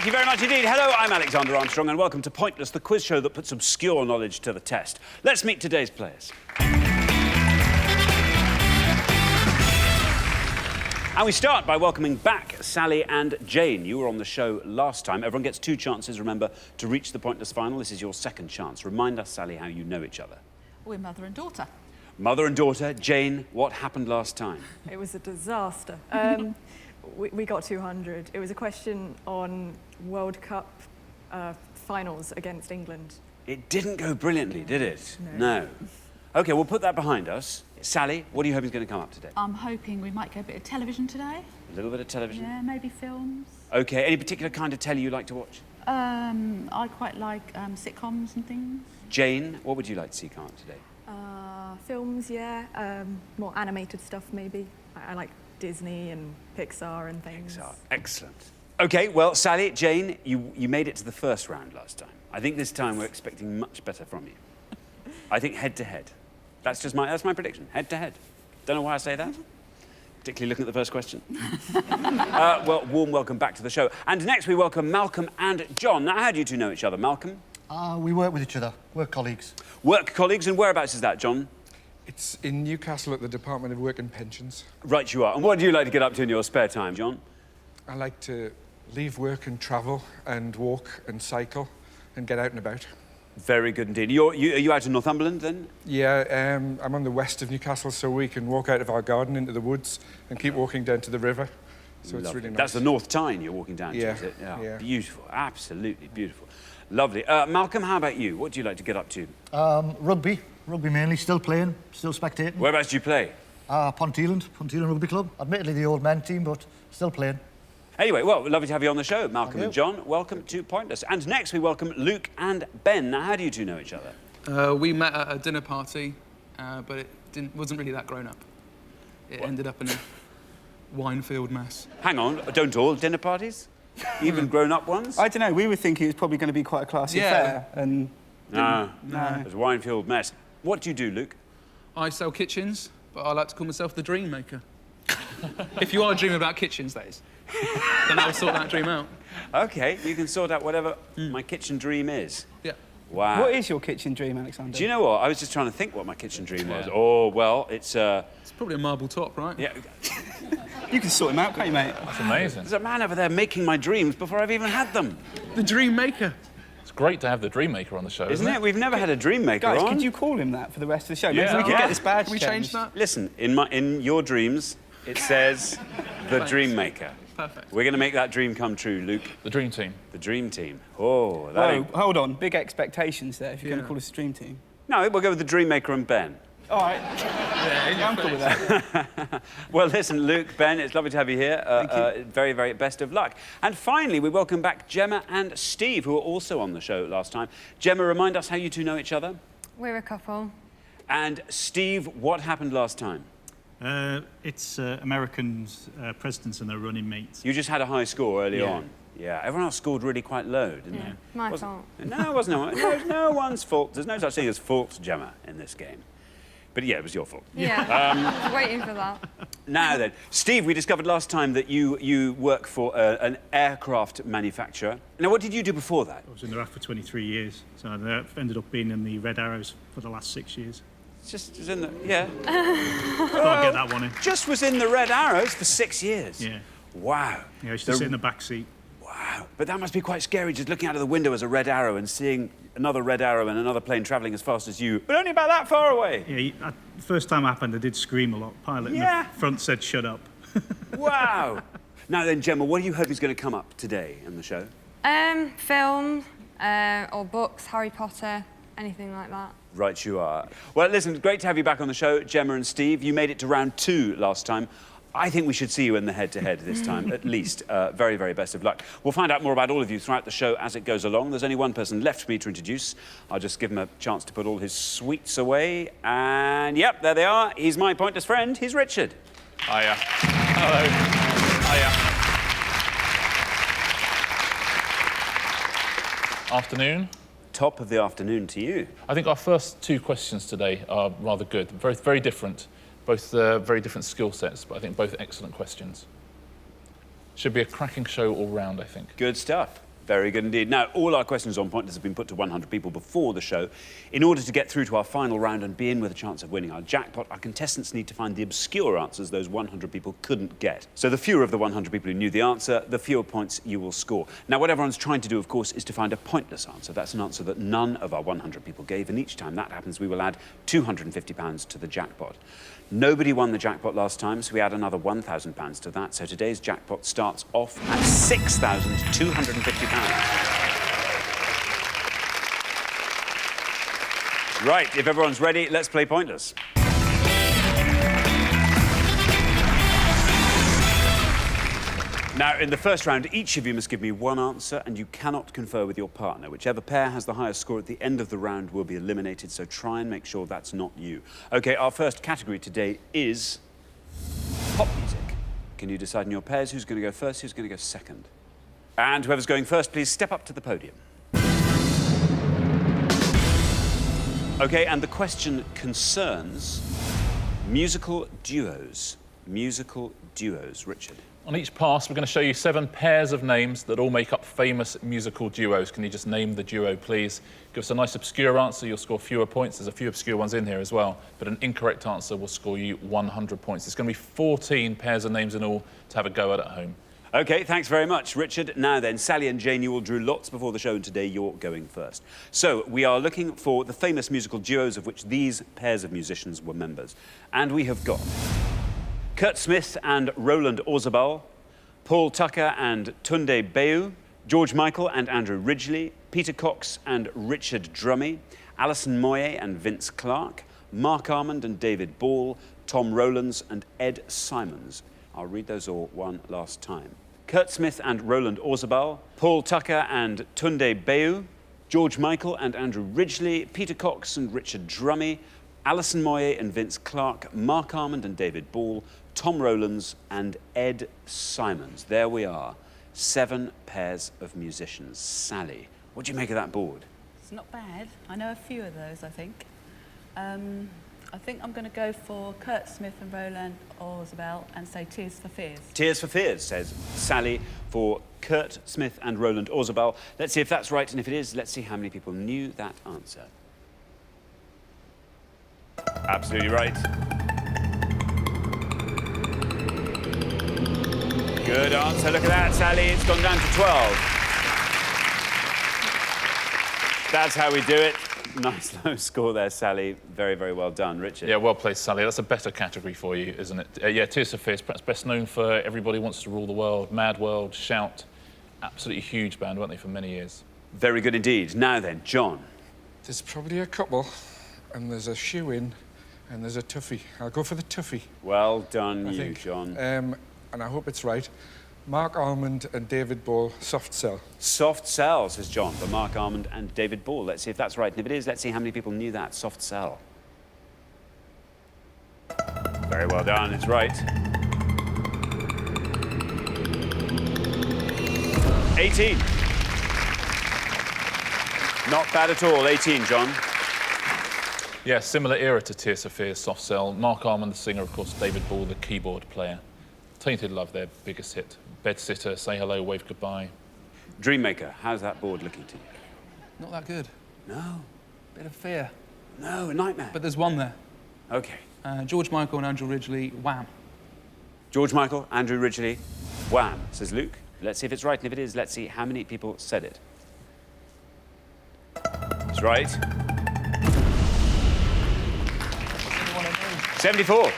Thank you very much indeed. Hello, I'm Alexander Armstrong, and welcome to Pointless, the quiz show that puts obscure knowledge to the test. Let's meet today's players. And we start by welcoming back Sally and Jane. You were on the show last time. Everyone gets 2 chances, remember, to reach the Pointless final. This is your second chance. Remind us, Sally, how you know each other. We're mother and daughter. Mother and daughter. Jane, what happened last time? It was a disaster. We got 200. It was a question on World Cup finals against England. It didn't go brilliantly, did it? No. OK, we'll put that behind us. Sally, what do you hope is going to come up today? I'm hoping we might get a bit of television today. A little bit of television? Yeah, maybe films. OK, any particular kind of telly you like to watch? I quite like sitcoms and things. Jane, what would you like to see come up today? Films, yeah. More animated stuff, maybe. I like Disney and Pixar and things. Pixar, excellent. OK, well, Sally, Jane, you made it to the first round last time. I think this time we're expecting much better from you. I think head-to-head. That's my prediction, head-to-head. Don't know why I say that, particularly looking at the first question. Well, warm welcome back to the show. And next we welcome Malcolm and John. Now, how do you two know each other, Malcolm? We work with each other, work colleagues. Work colleagues, and whereabouts is that, John? It's in Newcastle at the Department of Work and Pensions. Right you are. And what do you like to get up to in your spare time, John? I like to leave work and travel and walk and cycle and get out and about. Very good indeed. Are you out in Northumberland, then? Yeah, I'm on the west of Newcastle, so we can walk out of our garden into the woods and keep walking down to the river. So it's really nice. That's the North Tyne you're walking down to, is it? Yeah. Beautiful, absolutely beautiful. Lovely. Malcolm, how about you? What do you like to get up to? Rugby mainly, still playing, still spectating. Whereabouts do you play? Ponteland Rugby Club. Admittedly the old men team, but still playing. Anyway, well, lovely to have you on the show, Malcolm and John. Welcome to Pointless. And next we welcome Luke and Ben. Now, how do you two know each other? We met at a dinner party, but it wasn't really that grown up. It ended up in a wine-filled mess. Hang on, don't all dinner parties? Even grown-up ones? I don't know, we were thinking it was probably going to be quite a classy affair, and... No. It was a wine-filled mess. What do you do, Luke? I sell kitchens, but I like to call myself the dream maker. If you are dreaming about kitchens, that is, then I'll sort that dream out. OK, you can sort out whatever my kitchen dream is. Yeah. Wow. What is your kitchen dream, Alexander? Do you know what? I was just trying to think what my kitchen dream was. Oh, well, it's... It's probably a marble top, right? Yeah. You can sort him out, can't you, mate? That's amazing. There's a man over there making my dreams before I've even had them. The dream maker. It's great to have the dream maker on the show, Isn't it? We've never had a dream maker Guys, on. could you call him that for the rest of the show? Yeah. Maybe we could get this badge Can we change that? Listen, in your dreams, it says the dream maker. Perfect. We're going to make that dream come true, Luke. The dream team. The dream team. Oh, that Whoa, ain't... hold on. Big expectations there if you're going to call us a dream team. No, we'll go with the dream maker and Ben. All right. Yeah, I'm cool with that. Well, listen, Luke, Ben, it's lovely to have you here. Thank you. Very, very best of luck. And finally, we welcome back Gemma and Steve, who were also on the show last time. Gemma, remind us how you two know each other. We're a couple. And Steve, what happened last time? It's Americans, presidents and their running mates. You just had a high score early on. Yeah, everyone else scored really quite low, didn't they? My fault. No, it wasn't. No one's fault. There's no such thing as fault, Gemma, in this game. But yeah, it was your fault. Yeah, I was waiting for that. Now then, Steve, we discovered last time that you work for an aircraft manufacturer. Now, what did you do before that? I was in the RAF for 23 years, so I ended up being in the Red Arrows for the last 6 years. Just was in the... Yeah. Thought I'd get that one in. Just was in the Red Arrows for 6 years? Yeah. Wow. Yeah, I used to sit in the back seat. Wow. But that must be quite scary, just looking out of the window as a red arrow and seeing another red arrow and another plane travelling as fast as you, but only about that far away. Yeah, the first time it happened, I did scream a lot. Pilot in the front said, "Shut up." Wow. Now then, Gemma, what do you hope is going to come up today in the show? Film, or books, Harry Potter, anything like that. Right you are. Well, listen, great to have you back on the show, Gemma and Steve. You made it to round 2 last time. I think we should see you in the head-to-head this time, at least. Very, very best of luck. We'll find out more about all of you throughout the show as it goes along. There's only one person left for me to introduce. I'll just give him a chance to put all his sweets away. And, yep, there they are. He's my pointless friend. He's Richard. Hiya. Hello. Hiya. Afternoon. Top of the afternoon to you. I think our first 2 questions today are rather good. Very, very different. Both very different skill sets, but I think both excellent questions. Should be a cracking show all round, I think. Good stuff. Very good indeed. Now, all our questions on Pointless have been put to 100 people before the show. In order to get through to our final round and be in with a chance of winning our jackpot, our contestants need to find the obscure answers those 100 people couldn't get. So the fewer of the 100 people who knew the answer, the fewer points you will score. Now, what everyone's trying to do, of course, is to find a pointless answer. That's an answer that none of our 100 people gave, and each time that happens, we will add £250 to the jackpot. Nobody won the jackpot last time, so we add another £1,000 to that. So today's jackpot starts off at £6,250. Right, if everyone's ready, let's play Pointless. Now, in the first round, each of you must give me one answer, and you cannot confer with your partner. Whichever pair has the highest score at the end of the round will be eliminated, so try and make sure that's not you. OK, our first category today is pop music. Can you decide in your pairs who's going to go first, who's going to go second? And whoever's going first, please step up to the podium. OK, and the question concerns musical duos. Musical duos. Richard. On each pass, we're going to show you 7 pairs of names that all make up famous musical duos. Can you just name the duo, please? Give us a nice obscure answer, you'll score fewer points. There's a few obscure ones in here as well, but an incorrect answer will score you 100 points. There's going to be 14 pairs of names in all to have a go at home. OK, thanks very much, Richard. Now then, Sally and Jane, you all drew lots before the show, and today you're going first. So, we are looking for the famous musical duos of which these pairs of musicians were members. And we have got Kurt Smith and Roland Orzabal, Paul Tucker and Tunde Bayou, George Michael and Andrew Ridgeley, Peter Cox and Richard Drummie, Alison Moyet and Vince Clarke, Mark Armand and David Ball, Tom Rowlands and Ed Simons. I'll read those all one last time. Kurt Smith and Roland Orzabal, Paul Tucker and Tunde Bayou, George Michael and Andrew Ridgeley, Peter Cox and Richard Drummie, Alison Moyet and Vince Clarke, Mark Armand and David Ball, Tom Rowlands and Ed Simons. There we are. 7 pairs of musicians. Sally, what do you make of that board? It's not bad. I know a few of those, I think. I think I'm going to go for Kurt Smith and Roland Orzabal and say Tears for Fears. Tears for Fears, says Sally, for Kurt Smith and Roland Orzabal. Let's see if that's right, and if it is, let's see how many people knew that answer. Absolutely right. Good answer. Look at that, Sally. It's gone down to 12. That's how we do it. Nice low score there, Sally. Very, very well done. Richard? Yeah, well played, Sally. That's a better category for you, isn't it? Yeah, Tears for Fears, perhaps best known for Everybody Wants to Rule the World, Mad World, Shout. Absolutely huge band, weren't they, for many years? Very good indeed. Now then, John. There's probably a couple, and there's a shoe-in, and there's a toughie. I'll go for the toughie. Well done, I you, think. John. And I hope it's right. Mark Armand and David Ball, Soft Cell. Soft Cell, says John, for Mark Armand and David Ball. Let's see if that's right. And if it is, let's see how many people knew that. Soft Cell. Very well done. It's right. 18. Not bad at all. 18, John. Yeah, similar era to Tears for Fears, Soft Cell. Mark Armand, the singer, of course, David Ball, the keyboard player. Tainted Love, their biggest hit. Bedsitter, Say Hello, Wave Goodbye. Dreammaker, how's that board looking to you? Not that good. No. Bit of fear. No, a nightmare. But there's one there. OK. George Michael and Andrew Ridgeley, Wham. George Michael, Andrew Ridgeley, Wham, says Luke. Let's see if it's right, and if it is, let's see how many people said it. It's right. 74.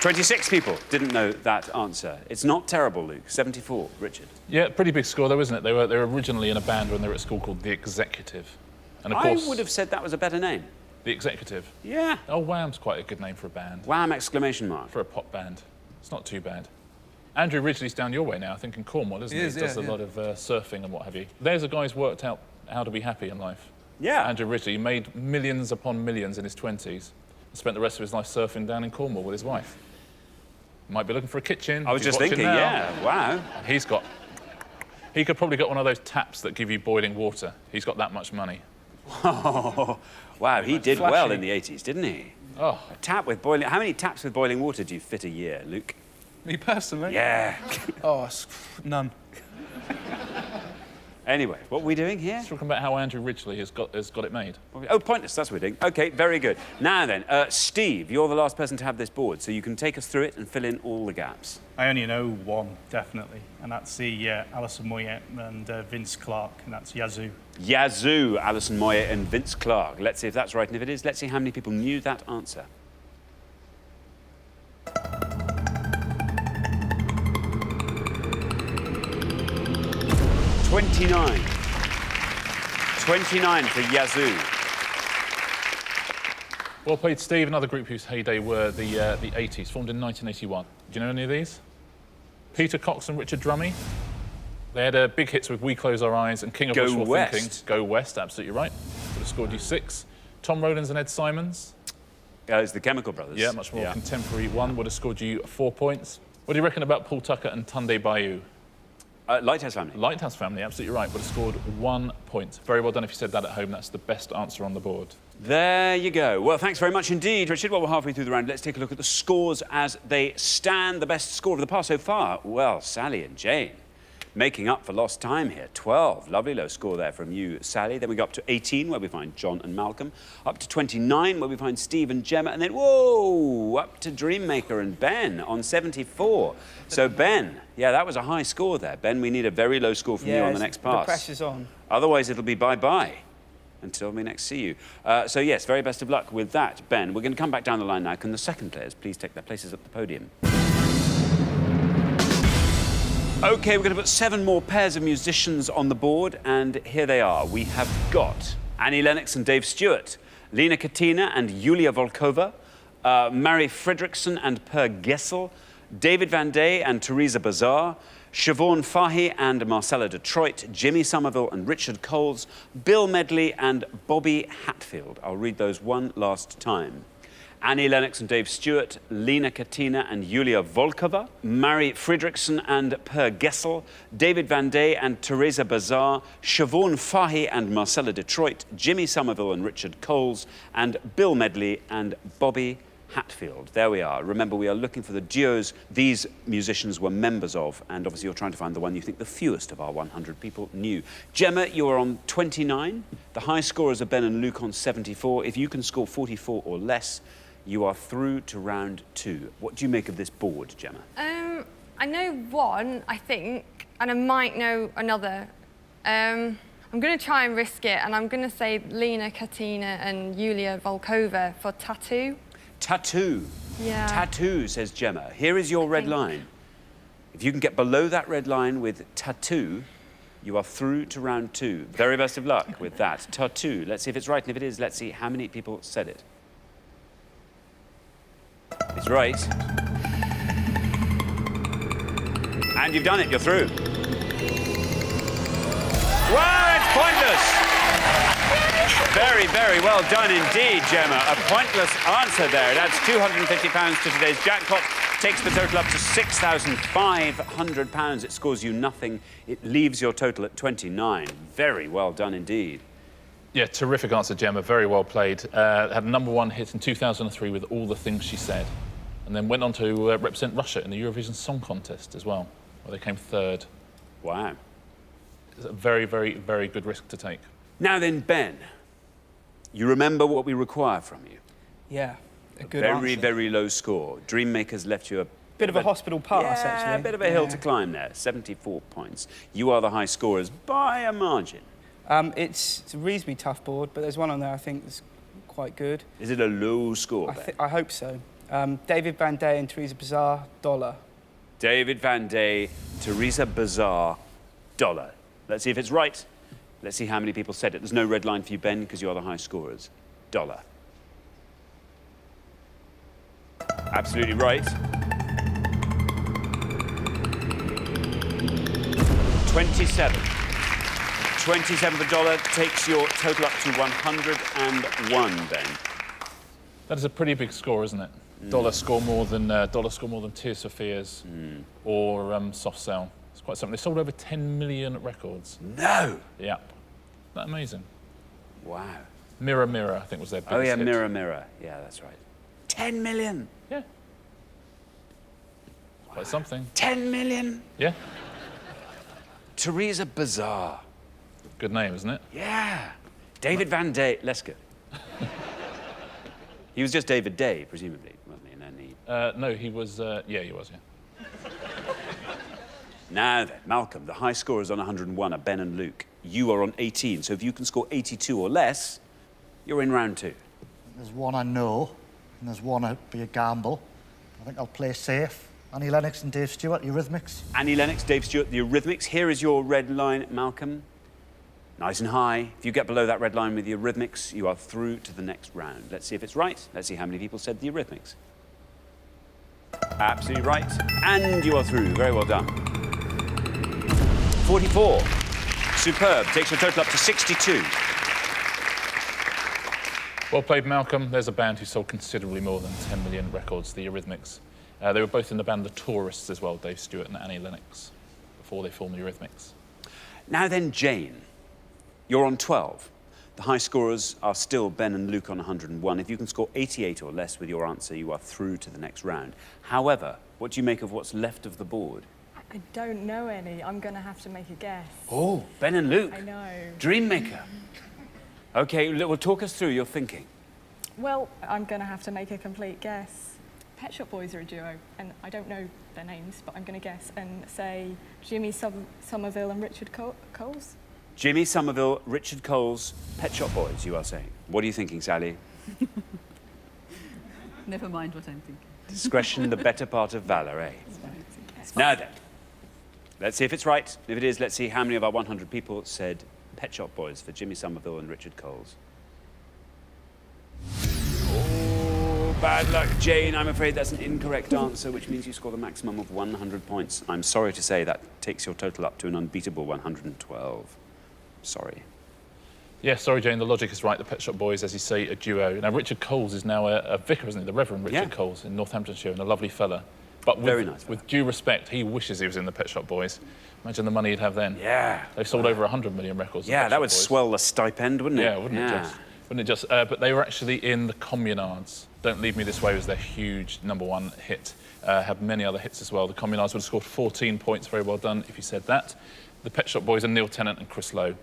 26 people didn't know that answer. It's not terrible, Luke. 74. Richard? Yeah, pretty big score though, isn't it? They were originally in a band when they were at school called The Executive. And of course, I would have said that was a better name. The Executive? Yeah. Oh, Wham's quite a good name for a band. Wham! Exclamation mark. For a pop band. It's not too bad. Andrew Ridgeley's down your way now, I think in Cornwall, isn't he? He does a lot of surfing and what have you. There's a guy who's worked out how to be happy in life. Yeah. Andrew Ridgeley made millions upon millions in his 20s and spent the rest of his life surfing down in Cornwall with his wife. Might be looking for a kitchen. I was just thinking, yeah, wow. He could probably get one of those taps that give you boiling water. He's got that much money. Oh, wow, he did well in the 80s, didn't he? Oh. A tap with boiling... How many taps with boiling water do you fit a year, Luke? Me personally? Yeah. Oh, none. Anyway, what are we doing here? Talking about how Andrew Ridgely has got it made. Oh, pointless, that's what we're doing. OK, very good. Now then, Steve, you're the last person to have this board, so you can take us through it and fill in all the gaps. I only know one, definitely, and that's the Alison Moyet and Vince Clarke, and that's Yazoo. Yazoo, Alison Moyet and Vince Clarke. Let's see if that's right, and if it is, let's see how many people knew that answer. 29. 29 for Yazoo. Well played, Steve. Another group whose heyday were the 80s, formed in 1981. Do you know any of these? Peter Cox and Richard Drummie. They had big hits with We Close Our Eyes and King of Wishful Thinking. Go West, absolutely right. Would have scored you 6. Tom Rowlands and Ed Simons. It's the Chemical Brothers. Yeah, much more contemporary one. Would have scored you 4 points. What do you reckon about Paul Tucker and Tunde Bayou? Lighthouse Family. Lighthouse Family, absolutely right. Would have scored 1 point. Very well done if you said that at home. That's the best answer on the board. There you go. Well, thanks very much indeed, Richard. Well, we're halfway through the round. Let's take a look at the scores as they stand. The best score of the past so far. Well, Sally and Jane making up for lost time here. 12. Lovely low score there from you, Sally. Then we go up to 18, where we find John and Malcolm. Up to 29, where we find Steve and Gemma. And then, whoa, up to Dreammaker and Ben on 74. So, Ben, yeah, that was a high score there. Ben, we need a very low score from you on the next pass. The pressure's on. Otherwise, it'll be bye-bye until we next see you. So, yes, very best of luck with that, Ben. We're going to come back down the line now. Can the second players please take their places at the podium? OK, we're going to put 7 more pairs of musicians on the board, and here they are. We have got Annie Lennox and Dave Stewart, Lena Katina and Yulia Volkova, Mary Fredrickson and Per Gessel, David Van Day and Teresa Bazar, Siobhan Fahy and Marcella Detroit, Jimmy Somerville and Richard Coles, Bill Medley and Bobby Hatfield. I'll read those one last time. Annie Lennox and Dave Stewart, Lena Katina and Yulia Volkova, Mary Fredrickson and Per Gessel, David Van Day and Teresa Bazar, Siobhan Fahy and Marcella Detroit, Jimmy Somerville and Richard Coles, and Bill Medley and Bobby Hatfield. There we are. Remember, we are looking for the duos these musicians were members of, and obviously you're trying to find the one you think the fewest of our 100 people knew. Gemma, you are on 29. The high scorers are Ben and Luke on 74. If you can score 44 or less, you are through to round 2. What do you make of this board, Gemma? I know one, I think, and I might know another. I'm going to try and risk it, and I'm going to say Lena Katina and Yulia Volkova for Tattoo. Tattoo. Yeah. Tattoo, says Gemma. Here is your red line. If you can get below that red line with Tattoo, you are through to round 2. Very best of luck with that. Tattoo. Let's see if it's right, and if it is, let's see how many people said it. It's right. And you've done it, you're through. Well, it's pointless. Very, very well done indeed, Gemma. A pointless answer there. It adds £250 to today's jackpot, takes the total up to £6,500. It scores you nothing. It leaves your total at 29. Very well done indeed. Yeah, terrific answer, Gemma. Very well played. Had a #1 hit in 2003 with All the Things She Said, and then went on to represent Russia in the Eurovision Song Contest as well, where they came 3rd. Wow. It's a very, very, very good risk to take. Now then, Ben, you remember what we require from you. Yeah, a good Very, answer. very low score. Dreammakers left you a Bit of a hospital pass, yeah, actually. a bit of a hill to climb there. 74 points. You are the high scorers by a margin. It's a reasonably tough board, but there's one on there I think that's quite good. Is it a low score, Ben? I hope so. David Van Day and Teresa Bazar, $1. David Van Day, Teresa Bazar, $1. Let's see if it's right. Let's see how many people said it. There's no red line for you, Ben, because you are the high scorers. $1. Absolutely right. 27. 27 for $1 takes your total up to 101, Ben. That is a pretty big score, isn't it? $1 score more than Tears for Fears or Soft Cell. It's quite something. They sold over 10 million records. No! Yeah. Isn't that amazing? Wow. Mirror Mirror, I think, was their biggest Oh, yeah, hit. Mirror Mirror. Yeah, that's right. 10 million! Yeah. Quite something. 10 million! Yeah. Teresa Bazar. Good name, isn't it? Yeah. David Van Day. Lesker. He was just David Day, presumably, wasn't he? And then he... No, he was... yeah, he was, yeah. Now then, Malcolm, the high scorers on 101 are Ben and Luke. You are on 18, so if you can score 82 or less, you're in round 2. There's one I know, and there's one that'd be a gamble. I think I'll play safe. Annie Lennox and Dave Stewart, Eurythmics. Annie Lennox, Dave Stewart, the Eurythmics. Here is your red line, Malcolm. Nice and high. If you get below that red line with the Eurythmics, you are through to the next round. Let's see if it's right. Let's see how many people said the Eurythmics. Absolutely right. And you are through. Very well done. 44. Superb. Takes your total up to 62. Well played, Malcolm. There's a band who sold considerably more than 10 million records, the Eurythmics. They were both in the band The Tourists as well, Dave Stewart and Annie Lennox, before they formed the Eurythmics. Now then, Jane, you're on 12. The high scorers are still Ben and Luke on 101. If you can score 88 or less with your answer, you are through to the next round. However, what do you make of what's left of the board? I don't know any. I'm going to have to make a guess. Oh, Ben and Luke. I know. Dreammaker. OK, well, talk us through your thinking. Well, I'm going to have to make a complete guess. Pet Shop Boys are a duo, and I don't know their names, but I'm going to guess and say Jimmy Somerville and Richard Coles. Jimmy Somerville, Richard Coles, Pet Shop Boys, you are saying. What are you thinking, Sally? Never mind what I'm thinking. Discretion, the better part of valour, eh? Now then, let's see if it's right. If it is, let's see how many of our 100 people said Pet Shop Boys for Jimmy Somerville and Richard Coles. Oh, bad luck, Jane. I'm afraid that's an incorrect answer, which means you score the maximum of 100 points. I'm sorry to say that takes your total up to an unbeatable 112. Sorry. Yeah, sorry, Jane, the logic is right. The Pet Shop Boys, as you say, a duo. Now, Richard Coles is now a vicar, isn't he? The Reverend Richard Coles in Northamptonshire, and a lovely fella. But Very nice fella. With due respect, he wishes he was in the Pet Shop Boys. Imagine the money he'd have then. Yeah. They've sold over 100 million records. Yeah, that would swell the stipend, wouldn't it? Yeah, wouldn't it just? Wouldn't it just? But they were actually in the Communards. Don't Leave Me This Way was their huge #1 hit. Had many other hits as well. The Communards would have scored 14 points. Very well done if you said that. The Pet Shop Boys are Neil Tennant and Chris Lowe.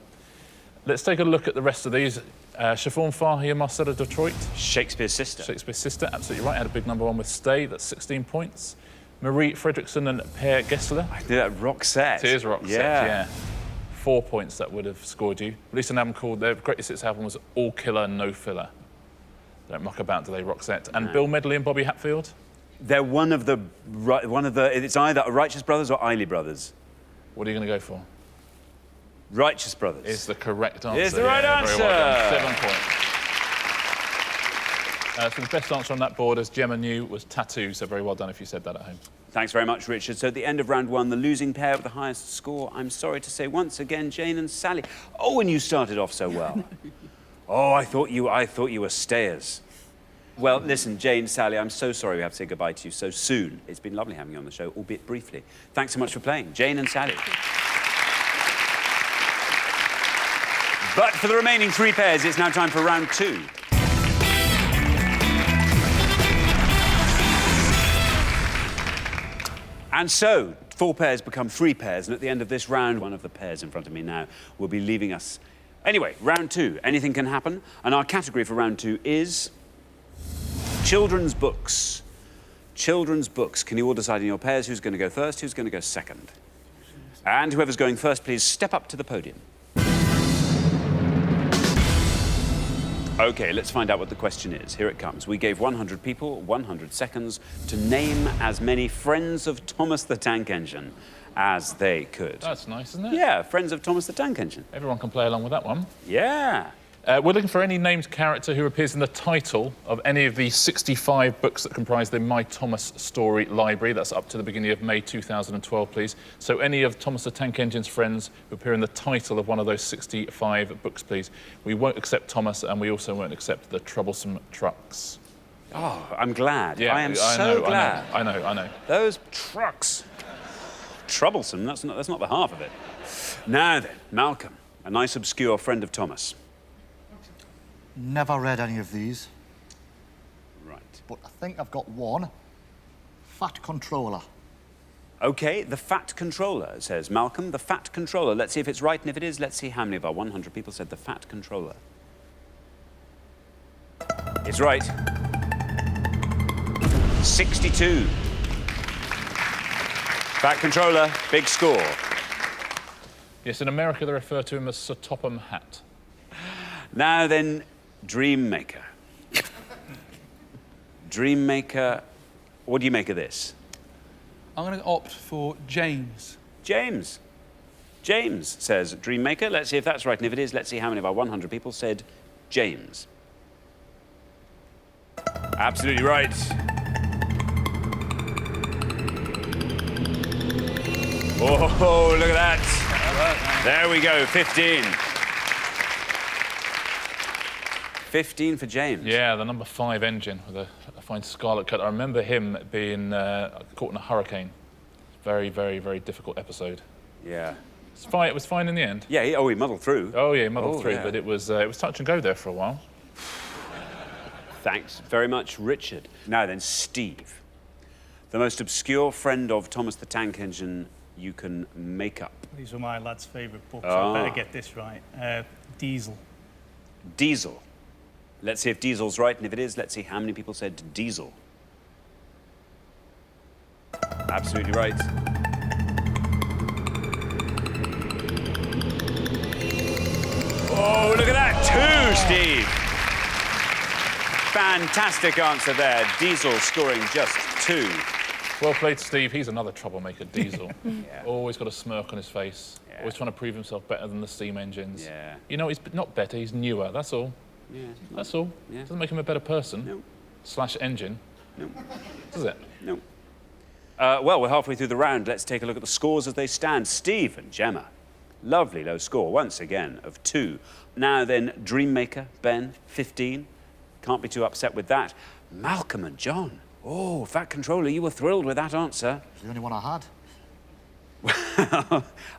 Let's take a look at the rest of these. Siobhan Fahey and Marcella Detroit. Shakespeare's sister. Shakespeare's sister, absolutely right. Had a big #1 with Stay. That's 16 points. Marie Fredriksson and Per Gessler. I did that Roxette. It is Roxette, yeah. 4 points that would have scored you. Released an album called, their greatest hits album was All Killer, No Filler. Don't muck about, do they, Roxette? And Bill Medley and Bobby Hatfield? They're one of the, it's either Righteous Brothers or Eiley Brothers. What are you going to go for? Righteous Brothers. Is the correct answer. It's the right answer. Very well done. 7 points. So the best answer on that board, as Gemma knew, was Tattoo, so very well done if you said that at home. Thanks very much, Richard. So at the end of round 1, the losing pair with the highest score, I'm sorry to say once again, Jane and Sally. Oh, and you started off so well. Oh, I thought you were stayers. Well, listen, Jane, Sally, I'm so sorry we have to say goodbye to you so soon. It's been lovely having you on the show, albeit briefly. Thanks so much for playing, Jane and Sally. But for the remaining 3 pairs, it's now time for round 2. And so, 4 pairs become 3 pairs, and at the end of this round, one of the pairs in front of me now will be leaving us. Anyway, round 2, anything can happen, and our category for round 2 is children's books. Children's books. Can you all decide in your pairs who's going to go first, who's going to go second? And whoever's going first, please step up to the podium. OK, let's find out what the question is. Here it comes. We gave 100 people 100 seconds to name as many friends of Thomas the Tank Engine as they could. That's nice, isn't it? Yeah, friends of Thomas the Tank Engine. Everyone can play along with that one. Yeah. We're looking for any named character who appears in the title of any of the 65 books that comprise the My Thomas Story Library. That's up to the beginning of May 2012, please. So any of Thomas the Tank Engine's friends who appear in the title of one of those 65 books, please. We won't accept Thomas, and we also won't accept the Troublesome Trucks. Oh, I'm glad. Yeah, I am so glad. I know. Those trucks. Troublesome, that's not the half of it. Now then, Malcolm, a nice obscure friend of Thomas. Never read any of these. Right. But I think I've got one. Fat Controller. OK, the Fat Controller, says Malcolm. The Fat Controller. Let's see if it's right, and if it is, let's see how many of our 100 people said the Fat Controller. It's right. 62. Fat Controller, big score. Yes, in America they refer to him as Sir Topham Hatt. Now then, Dream Maker. Dream Maker, what do you make of this? I'm going to opt for James. James. James says Dream Maker. Let's see if that's right, and if it is, let's see how many of our 100 people said James. Absolutely right. Oh, look at that. There we go, 15. 15 for James. Yeah, the number 5 engine with a fine scarlet cut. I remember him being caught in a hurricane. Very, very, very difficult episode. Yeah. It was fine in the end. Yeah, he muddled through. Oh, yeah, he muddled through, yeah. but it was touch and go there for a while. Thanks very much, Richard. Now then, Steve. The most obscure friend of Thomas the Tank Engine you can make up. These were my lad's favourite books, so I better get this right. Diesel. Diesel. Let's see if Diesel's right, and if it is, let's see how many people said Diesel. Absolutely right. Oh, look at that, 2, Steve. Fantastic answer there. Diesel scoring just 2. Well played, Steve. He's another troublemaker, Diesel. Always got a smirk on his face. Yeah. Always trying to prove himself better than the steam engines. Yeah. You know, he's not better, he's newer, that's all. Yeah. That's all. Yeah. Doesn't make him a better person. No. Slash engine. No. Does it? No. Well, we're halfway through the round. Let's take a look at the scores as they stand. Steve and Gemma. Lovely low score, once again, of 2. Now then, Dreammaker, Ben, 15. Can't be too upset with that. Malcolm and John. Oh, Fat Controller, you were thrilled with that answer. It's the only one I had.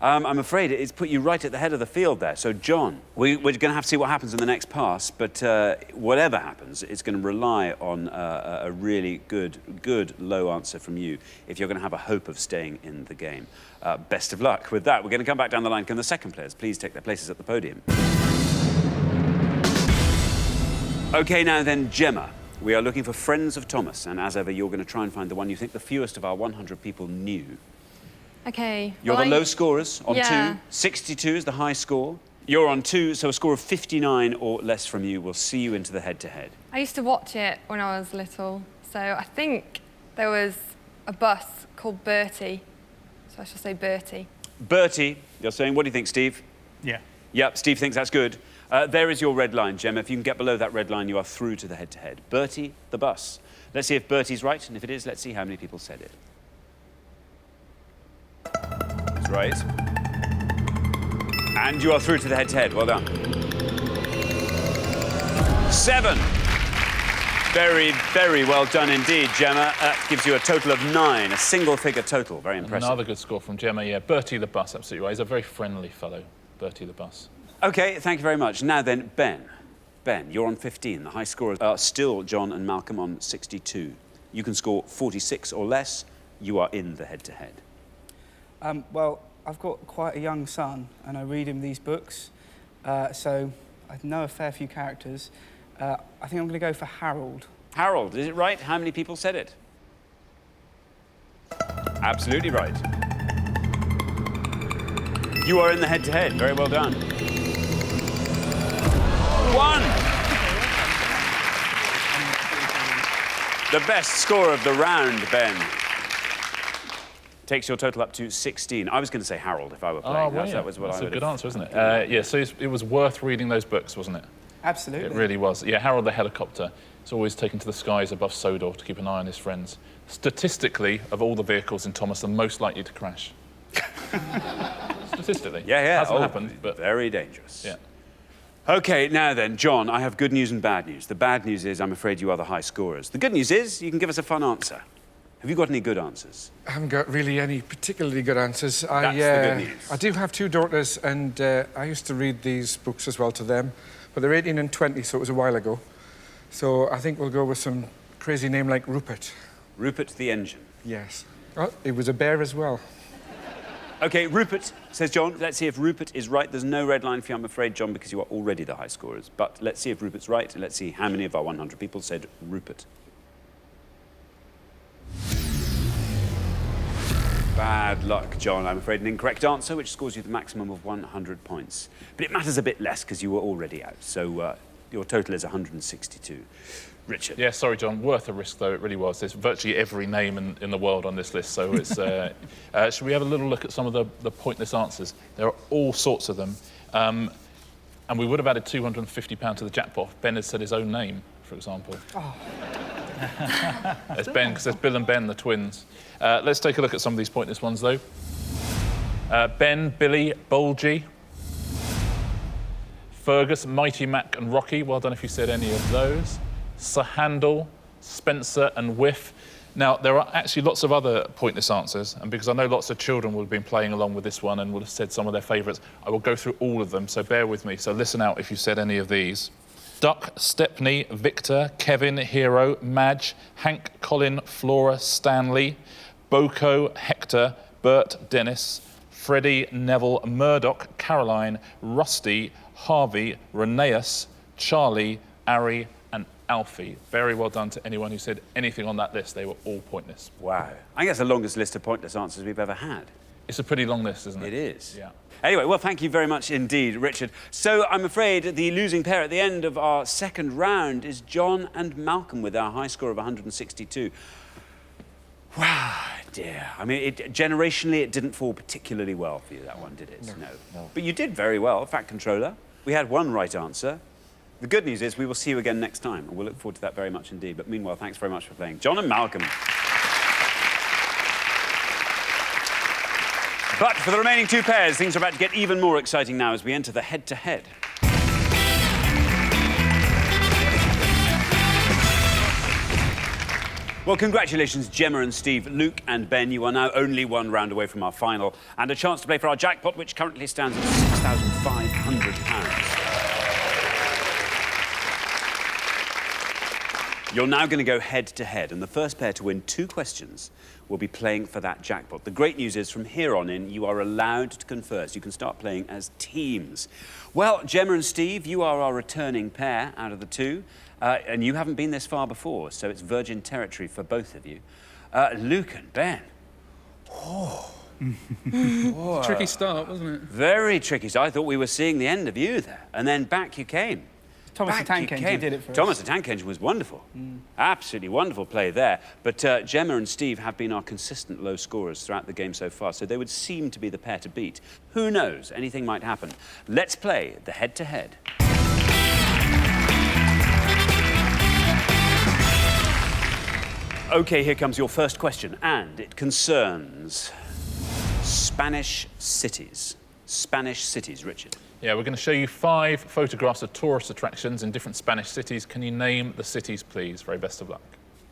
I'm afraid it's put you right at the head of the field there. So, John, we're going to have to see what happens in the next pass, but whatever happens, it's going to rely on a really good low answer from you if you're going to have a hope of staying in the game. Best of luck with that. We're going to come back down the line. Can the second players please take their places at the podium? OK, now then, Gemma. We are looking for friends of Thomas, and as ever, you're going to try and find the one you think the fewest of our 100 people knew. OK. You're the low scorers on 2. 62 is the high score. You're on 2, so a score of 59 or less from you will see you into the head-to-head. I used to watch it when I was little, so I think there was a bus called Bertie, so I shall say Bertie. Bertie, you're saying, what do you think, Steve? Yeah. Yep, Steve thinks that's good. There is your red line, Gemma. If you can get below that red line, you are through to the head-to-head. Bertie, the bus. Let's see if Bertie's right, and if it is, let's see how many people said it. That's right. And you are through to the head-to-head. Well done. 7. Very, very well done indeed, Gemma. That gives you a total of 9, a single-figure total. Very impressive. Another good score from Gemma, yeah. Bertie the bus, absolutely right. He's a very friendly fellow, Bertie the bus. OK, thank you very much. Now then, Ben. Ben, you're on 15. The high scorers are still John and Malcolm on 62. You can score 46 or less. You are in the head-to-head. Well, I've got quite a young son, and I read him these books, so I know a fair few characters. I think I'm going to go for Harold. Harold, is it right? How many people said it? Absolutely right. You are in the head-to-head. Very well done. 1. The best score of the round, Ben. Takes your total up to 16. I was going to say Harold if I were playing. Oh, well, That was what That's I a good answer, isn't it? Yeah. Yeah, so it was worth reading those books, wasn't it? Absolutely. It really was. Yeah, Harold the helicopter is always taken to the skies above Sodor to keep an eye on his friends. Statistically, of all the vehicles in Thomas, the most likely to crash. Statistically. Yeah. Hasn't happened, but... Very dangerous. Yeah. OK, now then, John, I have good news and bad news. The bad news is I'm afraid you are the high scorers. The good news is you can give us a fun answer. Have you got any good answers? I haven't got really any particularly good answers. That's the good news. I do have 2 daughters, and I used to read these books as well to them. But they're 18 and 20, so it was a while ago. So I think we'll go with some crazy name like Rupert. Rupert the engine. Yes. Oh, it was a bear as well. OK, Rupert, says John. Let's see if Rupert is right. There's no red line for you, I'm afraid, John, because you are already the high scorers. But let's see if Rupert's right, and let's see how many of our 100 people said Rupert. Bad luck, John. I'm afraid an incorrect answer, which scores you the maximum of 100 points. But it matters a bit less, because you were already out. So your total is 162. Richard. Yeah, sorry, John. Worth a risk, though. It really was. There's virtually every name in the world on this list, so it's... should we have a little look at some of the pointless answers? There are all sorts of them. And we would have added £250 to the jackpot if Ben had said his own name, for example. Oh. There's Ben, because there's Bill and Ben, the twins. Let's take a look at some of these pointless ones, though. Ben, Billy, Bulgy. Fergus, Mighty Mac and Rocky. Well done if you said any of those. Sir Handel, Spencer and Whiff. Now, there are actually lots of other pointless answers, and because I know lots of children will have been playing along with this one and will have said some of their favourites, I will go through all of them, so bear with me. So listen out if you said any of these. Duck, Stepney, Victor, Kevin, Hero, Madge, Hank, Colin, Flora, Stanley, Boko, Hector, Bert, Dennis, Freddie, Neville, Murdoch, Caroline, Rusty, Harvey, Reneus, Charlie, Ari, and Alfie. Very well done to anyone who said anything on that list. They were all pointless. Wow. I think it's the longest list of pointless answers we've ever had. It's a pretty long list, isn't it? It is. Yeah. Anyway, well, thank you very much indeed, Richard. So I'm afraid the losing pair at the end of our second round is John and Malcolm with our high score of 162. Wow, dear. I mean, generationally, it didn't fall particularly well for you, that one, did it? No. But you did very well, Fact Controller. We had one right answer. The good news is we will see you again next time, and we'll look forward to that very much indeed. But meanwhile, thanks very much for playing. John and Malcolm. But for the remaining two pairs, things are about to get even more exciting now as we enter the head-to-head. Well, congratulations, Gemma and Steve, Luke and Ben. You are now only one round away from our final and a chance to play for our jackpot, which currently stands at £6,500. You're now going to go head-to-head, and the first pair to win 2 questions will be playing for that jackpot. The great news is, from here on in, you are allowed to converse. You can start playing as teams. Well, Gemma and Steve, you are our returning pair out of the two, and you haven't been this far before, so it's virgin territory for both of you. Luke and Ben. Oh. Tricky start, wasn't it? Very tricky. So I thought we were seeing the end of you there, and then back you came. Thomas the Tank Engine did it for us. Thomas the Tank Engine was wonderful. Absolutely wonderful play there. But Gemma and Steve have been our consistent low scorers throughout the game so far, so they would seem to be the pair to beat. Who knows? Anything might happen. Let's play the head-to-head. OK, here comes your first question, and it concerns Spanish cities. Spanish cities, Richard. Yeah, we're going to show you 5 photographs of tourist attractions in different Spanish cities. Can you name the cities, please? Very best of luck.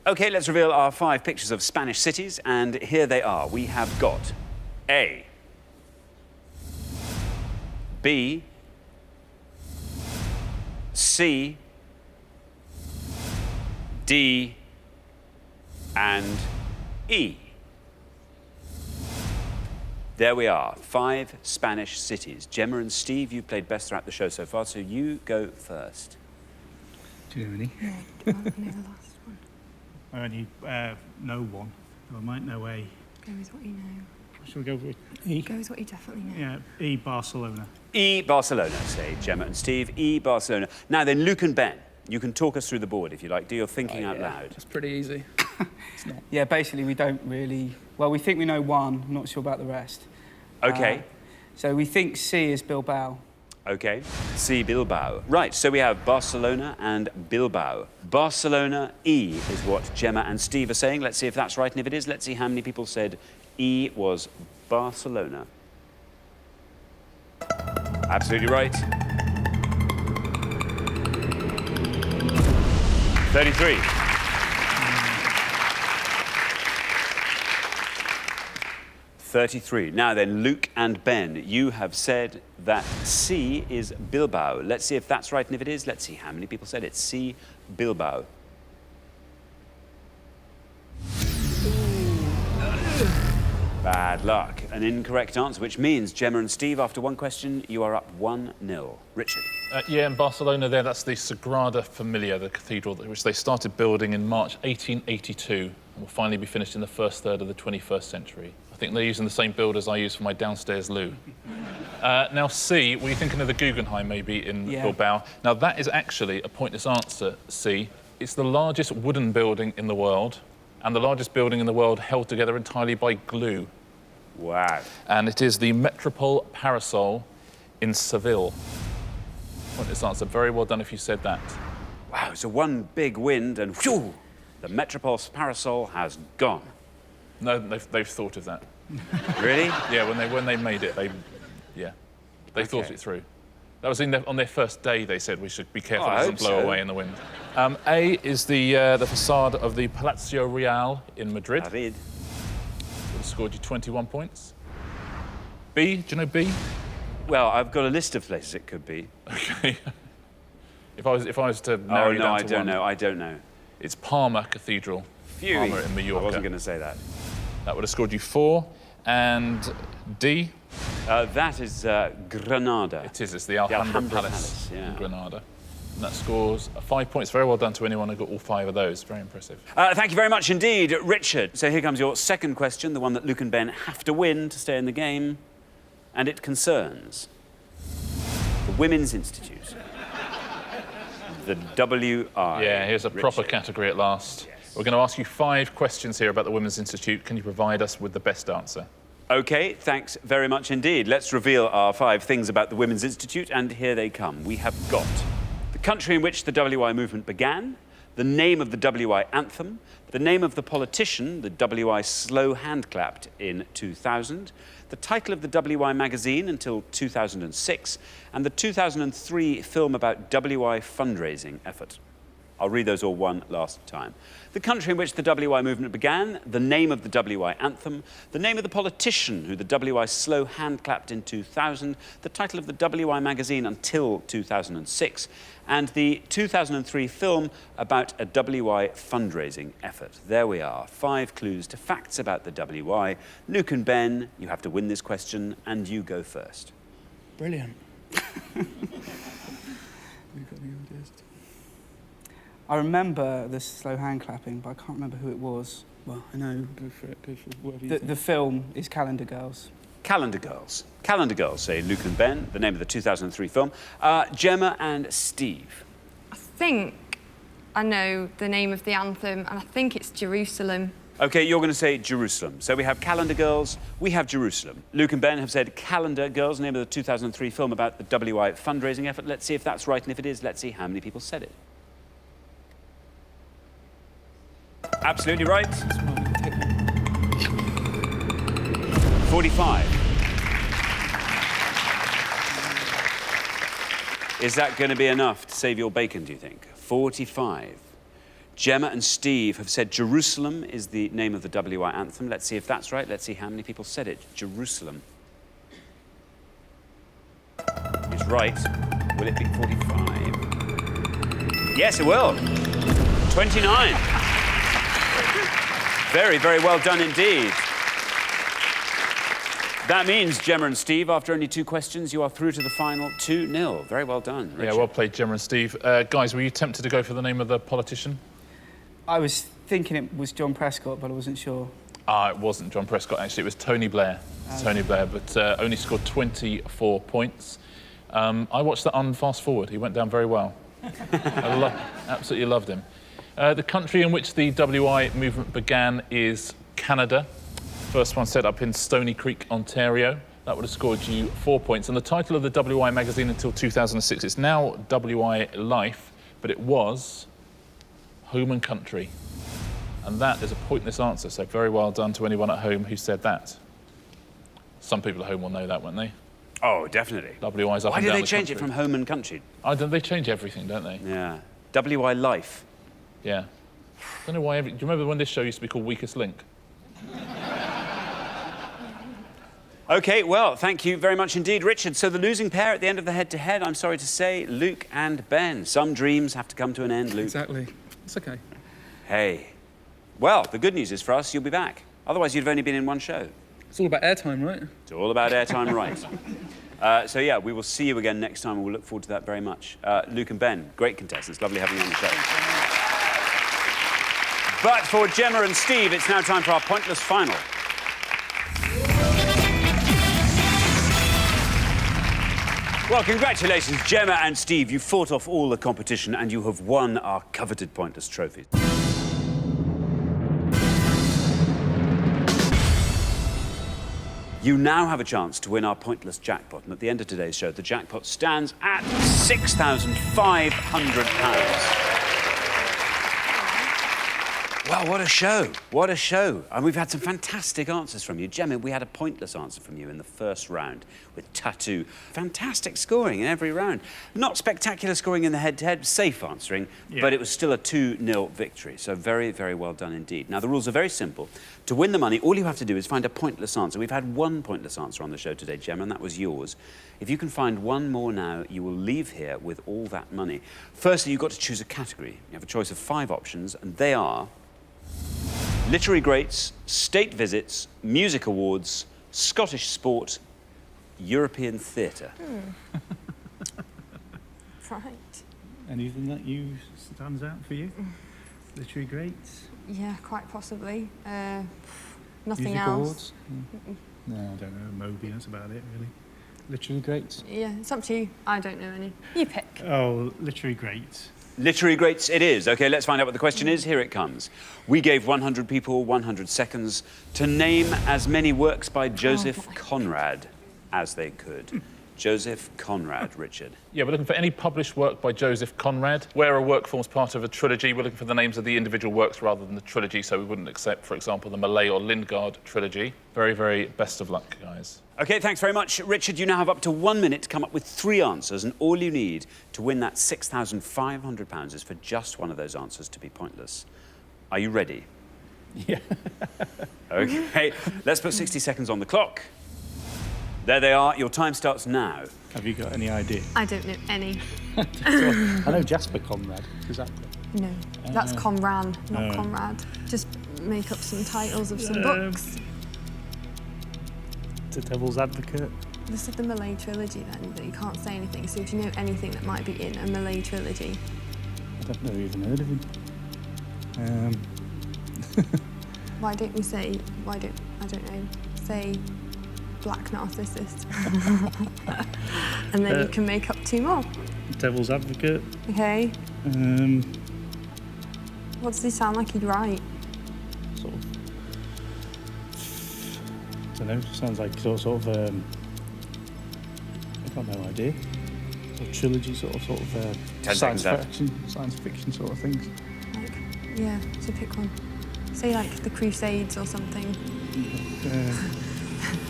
OK, let's reveal our 5 pictures of Spanish cities, and here they are. We have got A, B, C, D, and E. There we are, 5 Spanish cities. Gemma and Steve, you've played best throughout the show so far, so you go first. Do you know any? No, I know the last one. I only know one. I might know A. Go with what you know. Shall we go with E? Go with what you definitely know. Yeah, E, Barcelona. E, Barcelona, say Gemma and Steve. E, Barcelona. Now then, Luke and Ben, you can talk us through the board if you like. Do your thinking out loud. It's pretty easy. It's not. Yeah, basically we don't really... Well, we think we know one. I'm not sure about the rest. OK. So we think C is Bilbao. OK. C, Bilbao. Right, so we have Barcelona and Bilbao. Barcelona, E is what Gemma and Steve are saying. Let's see if that's right, and if it is, let's see how many people said E was Barcelona. Absolutely right. 33. Now then, Luke and Ben, you have said that C is Bilbao. Let's see if that's right, and if it is, let's see how many people said it's C, Bilbao. bad luck. An incorrect answer, which means Gemma and Steve, after one question, you are up 1-0. Richard. Yeah, in Barcelona there, that's the Sagrada Familia, the cathedral, which they started building in March 1882 and will finally be finished in the first third of the 21st century. I think they're using the same builders I use for my downstairs loo. Now, C, were you thinking of the Guggenheim, maybe, in Bilbao? Now, that is actually a pointless answer, C. It's the largest wooden building in the world, and the largest building in the world held together entirely by glue. Wow. And it is the Metropole Parasol in Seville. Pointless answer. Very well done if you said that. Wow, so one big wind and whew, the Metropole Parasol has gone. No, they've thought of that. Really? Yeah, when they made it, they thought it through. That was on their first day. They said we should be careful it doesn't blow away in the wind. A is the facade of the Palacio Real in Madrid. David. Would have scored you 21 points. B, do you know B? Well, I've got a list of places it could be. Okay. If I was to narrow you down to one. I don't know. It's Palma Cathedral. Palma in Mallorca. I wasn't going to say that. That would have scored you 4. And D? That is Granada. It is. It's the Alhambra Palace in Granada. And that scores 5 points. Very well done to anyone who got all 5 of those. Very impressive. Thank you very much indeed, Richard. So here comes your second question, the one that Luke and Ben have to win to stay in the game. And it concerns the Women's Institute. The WI. Yeah, here's a proper category at last. Yes. We're going to ask you 5 questions here about the Women's Institute. Can you provide us with the best answer? OK, thanks very much indeed. Let's reveal our 5 things about the Women's Institute, and here they come. We have got the country in which the WI movement began, the name of the WI anthem, the name of the politician the WI slow hand-clapped in 2000, the title of the WI magazine until 2006, and the 2003 film about WI fundraising effort. I'll read those all one last time. The country in which the WI movement began, the name of the WI anthem, the name of the politician who the WI slow hand-clapped in 2000, the title of the WI magazine until 2006, and the 2003 film about a WI fundraising effort. There we are, 5 clues to facts about the WI. Luke and Ben, you have to win this question, and you go first. Brilliant. I remember the slow hand clapping, but I can't remember who it was. Well, I know. Go for it. Go for whatever you think. The film is Calendar Girls. Calendar Girls. Calendar Girls, say Luke and Ben, the name of the 2003 film. Gemma and Steve. I think I know the name of the anthem, and I think it's Jerusalem. OK, you're going to say Jerusalem. So we have Calendar Girls, we have Jerusalem. Luke and Ben have said Calendar Girls, name of the 2003 film about the WI fundraising effort. Let's see if that's right, and if it is, let's see how many people said it. Absolutely right. 45. Is that going to be enough to save your bacon, do you think? 45. Gemma and Steve have said Jerusalem is the name of the WI anthem. Let's see if that's right. Let's see how many people said it. Jerusalem is right. Will it be 45? Yes, it will. 29. Very, very well done indeed. That means, Gemma and Steve, after only 2 questions, you are through to the final 2-0. Very well done, Richard. Yeah, well played, Gemma and Steve. Guys, were you tempted to go for the name of the politician? I was thinking it was John Prescott, but I wasn't sure. It wasn't John Prescott, actually. It was Tony Blair. Tony Blair, but only scored 24 points. I watched that on Fast Forward. He went down very well. I absolutely loved him. The country in which the WI movement began is Canada. First one set up in Stony Creek, Ontario. That would have scored you 4 points. And the title of the WI magazine until 2006, it's now WI Life, but it was Home and Country. And that is a pointless answer, so very well done to anyone at home who said that. Some people at home will know that, won't they? Oh, definitely. WI's up Why and do down they the change it country. from Home and Country? They change everything, don't they? Yeah. WI Life. Yeah. Don't know why. Do you remember when this show used to be called Weakest Link? OK, well, thank you very much indeed, Richard. So the losing pair at the end of the head-to-head, I'm sorry to say, Luke and Ben. Some dreams have to come to an end, Luke. Exactly. It's OK. Hey. Well, the good news is for us, you'll be back. Otherwise, you'd have only been in one show. It's all about airtime, right? It's all about airtime, right? So yeah, we will see you again next time, and we'll look forward to that very much. Luke and Ben, great contestants. Lovely having you on the show. But for Gemma and Steve, it's now time for our pointless final. Well, congratulations, Gemma and Steve. You fought off all the competition and you have won our coveted pointless trophies. You now have a chance to win our pointless jackpot, and at the end of today's show, the jackpot stands at £6,500. Well, what a show. What a show. And we've had some fantastic answers from you. Gemma, we had a pointless answer from you in the first round with Tattoo. Fantastic scoring in every round. Not spectacular scoring in the head-to-head, safe answering, but it was still a 2-0 victory. So very, very well done indeed. Now, the rules are very simple. To win the money, all you have to do is find a pointless answer. We've had one pointless answer on the show today, Gemma, and that was yours. If you can find one more now, you will leave here with all that money. Firstly, you've got to choose a category. You have a choice of 5 options, and they are literary greats, state visits, music awards, Scottish sport, European theatre. Right. Anything that you stands out for you? Literary greats? Yeah, quite possibly. Nothing Music else. awards? No, I don't know. Moby, that's about it, really. Literary greats? Yeah, it's up to you. I don't know any. You pick. Oh, literary greats. Literary greats it is. OK, let's find out what the question is. Here it comes. We gave 100 people 100 seconds to name as many works by Joseph Conrad as they could. Joseph Conrad, Richard. Yeah, we're looking for any published work by Joseph Conrad. Where a work forms part of a trilogy, we're looking for the names of the individual works rather than the trilogy, so we wouldn't accept, for example, the Malay or Lingard trilogy. Very, very best of luck, guys. OK, thanks very much. Richard, you now have up to 1 minute to come up with 3 answers, and all you need to win that £6,500 is for just one of those answers to be pointless. Are you ready? Yeah. OK, let's put 60 seconds on the clock. There they are. Your time starts now. Have you got any idea? I don't know any. I know Jasper Conrad. Is that... No, that's Conran, not Conrad. Just make up some titles of some books. The Devil's Advocate. This is the Malay trilogy then, but you can't say anything. So do you know anything that might be in a Malay trilogy? I've never even heard of him. Why don't we say, I don't know, say Black Narcissus. And then you can make up 2 more. Devil's Advocate. Okay. What does he sound like he'd write? Sort of... I don't know, sounds like sort of I've got no idea. Sort of trilogy, sort of science fiction sort of things. Like, yeah, so pick one. Say like The Crusades or something.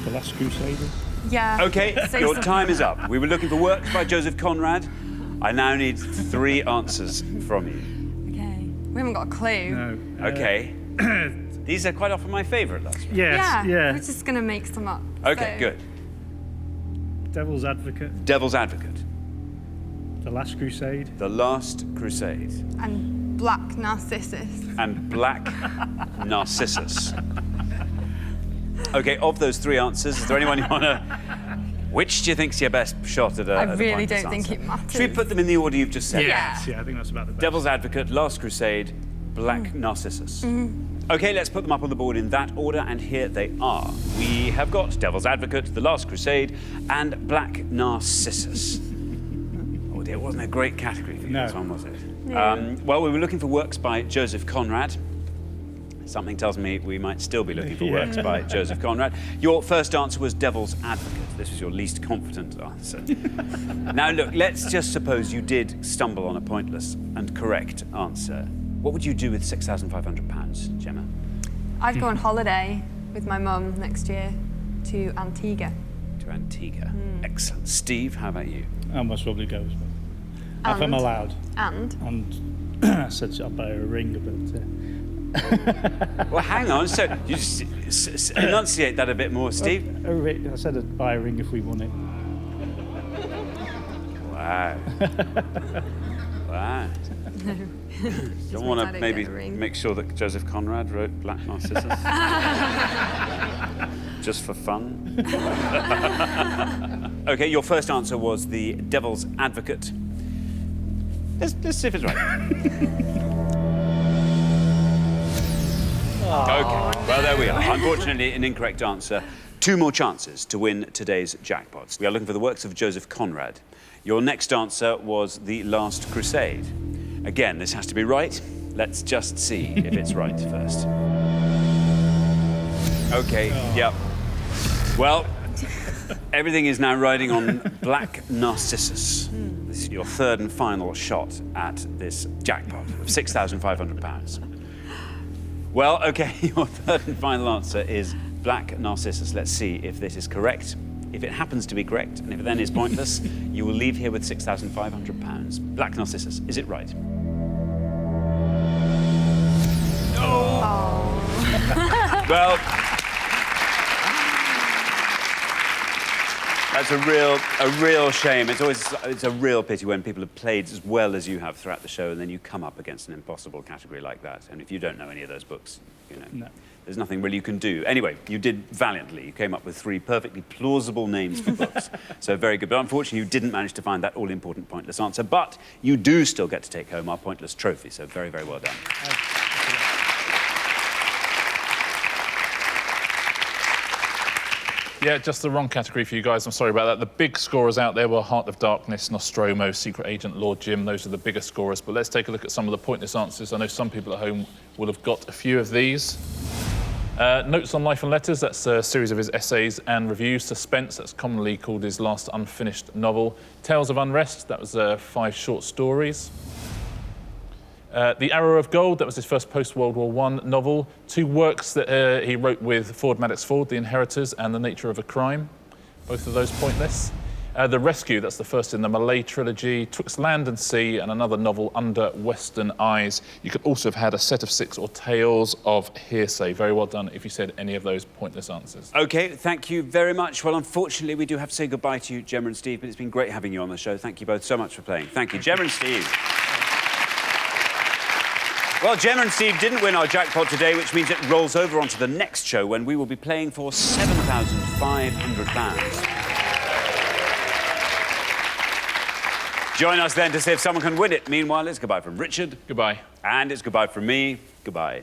The Last Crusader. Yeah. OK, your time is up. We were looking for works by Joseph Conrad. I now need 3 answers from you. Okay. We haven't got a clue. No. OK. These are quite often my favourite last one. Yes, yeah. We're just going to make some up. OK, so. good. Devil's Advocate. Devil's Advocate. The Last Crusade. The Last Crusade. And Black Narcissus. And Black Narcissus. OK, of those 3 answers, is there anyone you want to... Which do you think's your best shot at a I really don't think it matters. Should we put them in the order you've just said? Yes, yeah, I think that's about the best. Devil's Advocate, Last Crusade, Black Narcissus. OK, let's put them up on the board in that order, and here they are. We have got Devil's Advocate, The Last Crusade, and Black Narcissus. Oh dear, it wasn't a great category for you, this one, was it? No. Well, we were looking for works by Joseph Conrad. Something tells me we might still be looking for works by Joseph Conrad. Your first answer was Devil's Advocate. This was your least confident answer. Now, look, let's just suppose you did stumble on a pointless and correct answer. What would you do with £6,500, Gemma? I'd go on holiday with my mum next year to Antigua. To Antigua. Excellent. Steve, how about you? I must probably go as well. If I'm allowed. And? And I said I'd buy her a ring, but... Well, hang on. So you just enunciate that a bit more, Steve. I said I'd buy a ring if we won it. Wow. Wow. No. Don't want to maybe make sure that Joseph Conrad wrote Black Narcissus? just for fun. OK, your first answer was the Devil's Advocate. Let's see if it's right. OK, well, there we are. Unfortunately, an incorrect answer. 2 more chances to win today's jackpots. We are looking for the works of Joseph Conrad. Your next answer was The Last Crusade. Again, this has to be right. Let's just see if it's right first. OK, yep. Well, everything is now riding on Black Narcissus. This is your third and final shot at this jackpot of £6,500. Well, OK, your third and final answer is Black Narcissus. Let's see if this is correct. If it happens to be correct, and if it then is pointless, you will leave here with £6,500. Black Narcissus, is it right? No! Oh. Well, that's a real shame. It's a real pity when people have played as well as you have throughout the show, and then you come up against an impossible category like that. And if you don't know any of those books, you know, No. there's nothing really you can do. Anyway, you did valiantly. You came up with 3 perfectly plausible names for books. So very good. But unfortunately, you didn't manage to find that all-important pointless answer. But you do still get to take home our pointless trophy. So very, very well done. Yeah, just the wrong category for you guys. I'm sorry about that. The big scorers out there were Heart of Darkness, Nostromo, Secret Agent, Lord Jim. Those are the bigger scorers. But let's take a look at some of the pointless answers. I know some people at home will have got a few of these. Notes on Life and Letters, that's a series of his essays and reviews. Suspense, that's commonly called his last unfinished novel. Tales of Unrest, that was 5 short stories. The Arrow of Gold, that was his first post-World War I novel. 2 works that he wrote with Ford Madox Ford, The Inheritors and The Nature of a Crime. Both of those pointless. The Rescue, that's the first in the Malay trilogy. Twixt Land and Sea, and another novel, Under Western Eyes. You could also have had a set of 6 or Tales of Hearsay. Very well done if you said any of those pointless answers. OK, thank you very much. Well, unfortunately, we do have to say goodbye to you, Gemma and Steve, but it's been great having you on the show. Thank you both so much for playing. Thank you, Gemma and Steve. Well, Gemma and Steve didn't win our jackpot today, which means it rolls over onto the next show when we will be playing for £7,500. Join us then to see if someone can win it. Meanwhile, it's goodbye from Richard. Goodbye. And it's goodbye from me. Goodbye.